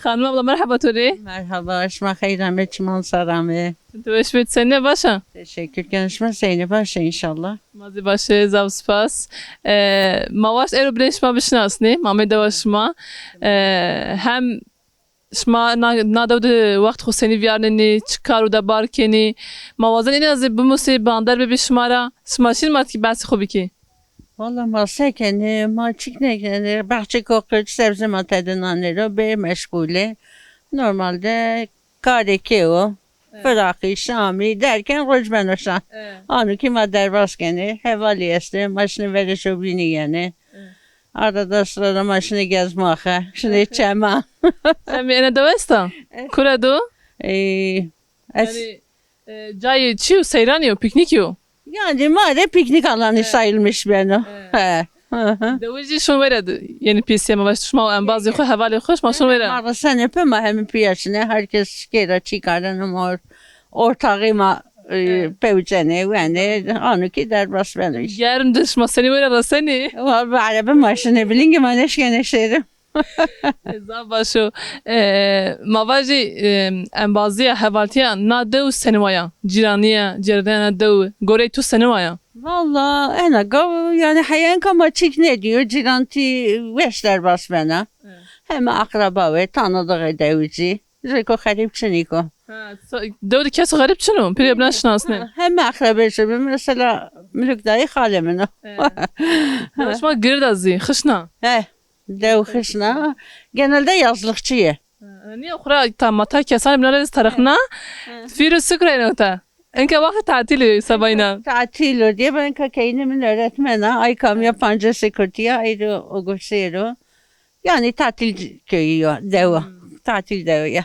Hanım abla merhaba Tori. Merhaba, aşma hayran ve çiman saramı. Teşekkür sen ne başa? Teşekkür. Görüşme seni başa inşallah. Mazi başı zav spas. Mavaş ero bileşma bişnasni. Mame devaşma. Hem şma nadavdı vakt Hüseyin'i viyarneni çıkaru da barkeni. Mavazan en azı bu musi bandar be bişmara. Şmaşin mat ki basi خوبی ki. Valla masa kendi maçık ne kendi bahçe kokoreç sebze matadınanları be meşgule. Normalde kareke o. Fırakı, Şami derken rojben oşan. Anı ki madder baskeni. Hevali este maşını vere şoblini yani. Arada sırada maşını gezmaka. Şimdi çema. Sen bir ene devesta. Kura do? Yani Yani cayı çiğ seyran yo piknik yo. yani mare piknik alanı sayılmış benim. He. Devici şun veredi. Yeni piyasaya mavaş düşma en bazı koy havale hoş ma şun veredi. Mara sen yapma hem piyasına herkes kere çıkarın ama ortağıma pevcene yani anı ki derbas benim. Yarın düşma seni veredi seni. Var araba maşını bilin ki maneş geneşlerim. Zabaşo mavaji en bazı havaltiya na dev senevaya. Ciraniye cerdana dev. Gore tu senevaya. Valla en aga yani hayan kama çık ne diyor ciranti veşler bas bana. Hem akraba ve tanıdığı devici. Reko harip çiniko. Dev kes garip çunu. Piri blan şnas ne. Hem akraba gibi mesela mülk dayı halemine. Başma girdazı. Xışna. He. Dev kışına genelde yazlıkçıyı. Niye okura tamata kesan blanlarız tarafına. Firu sıkırayın ota. Enke vakit tatili sabayına. Tatil o diye ben kakayinimin öğretmeni Aykam yapanca sekürtüye ayrı o gösteriyor. Yani tatil köyü dev. Tatil dev ya.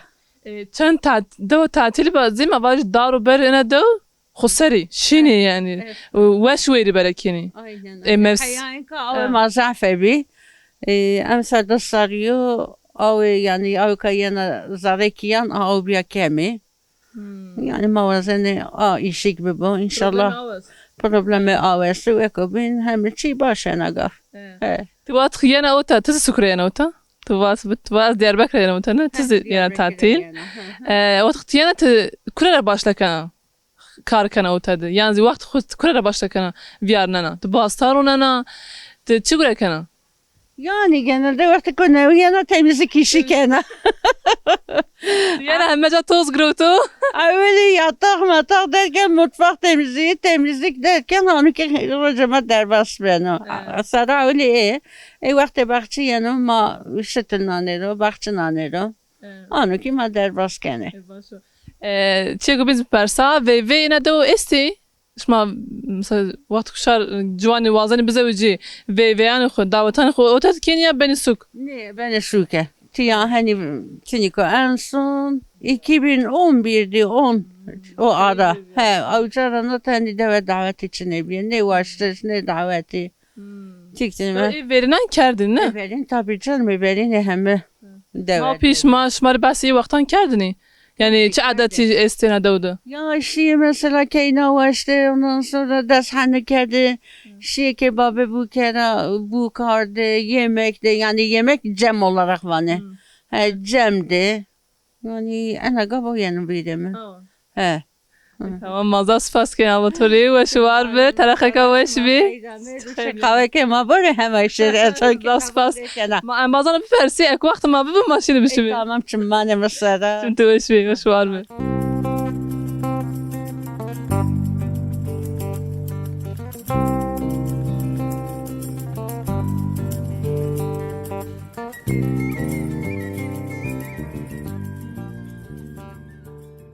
Çan dev tatili bazı mavaji daru ber ene dev. Khusari şini yani. Weş veri berekini. Aynen. Mevs. Yani ka mazafe bi. Amsa da sarıyor. Av yani av kayana zarekiyan av bir kemi. Yani mavazene işi gibi bu inşallah problemi avesi ve kabin hem çi başına gaf. Tuvat khiyana ota tız sukrayana ota. Tuvat Diyarbakır yana ota ne tız yana tatil. Ot khiyana te kurara başlakana. Karkana otadı. Yani vakt kurara başlakana viyarnana. Tu bastarunana. Te çigurakana. Yani genelde vakti konevi yana temizlik işi kena. Yani hemmeca toz grotu. Öyle yatak matak derken mutfak temizliği, temizlik derken onu ki hocama derbas beni. Sonra öyle vakti bahçe yanım ma şıtınlanero, bahçınlanero. Onu ki ma derbas kene. Çego biz persa ve yine de o esti. Şma mesela vakt kuşar civani vazani bize uci ve yani xo davatan xo otat Kenya beni suk. Ne beni suke. Tiyan hani Tiniko en son 2011'di 10 o ara. He avcılarına tane davet için ne varsa ne daveti. Çıktın mı? Verilen kerdin ne? Verin tabii canım verin hem Ma davet. piş ma şmar basi vaktan kerdini. Yani çi adeti estena davdu. Ya şey mesela keyna vardı ondan sonra deshane kedi şey kebabı bu kere bu kardı yemek de yani yemek cem olarak var ne? He cemdi. Yani ana gabo yani bir mi? He. Tamam mazda spas ki amatori ve şu var be tarakaka ve şbi. Kahve ke ma böyle hemen şey. Mazda spas. Ma mazda bir persi ek vakti ma bir maşini bişimi. Tamam çimmane mesela. Şimdi ve şbi ve şu var be.